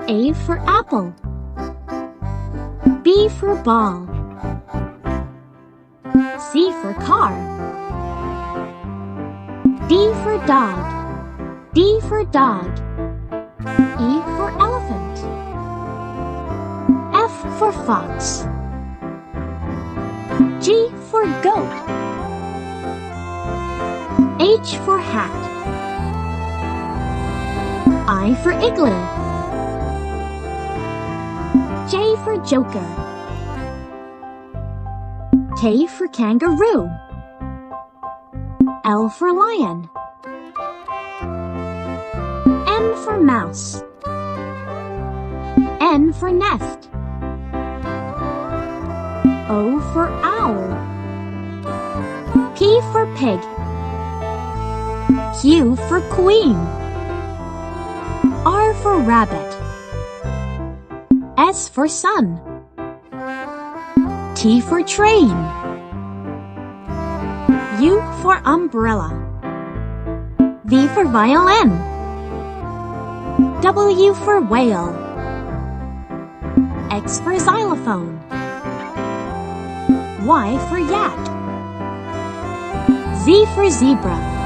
A for apple. B for ball. C for car. D for dog. D for dog. E for elephant. F for fox. G for goat. H for hat. I for igloo. J for joker. K for kangaroo. L for lion. M for mouse. N for nest. O for owl. P for pig. Q for queen. R for rabbit. S for sun. T for train. U for umbrella. V for violin. W for whale. X for xylophone. Y for yak. Z for zebra.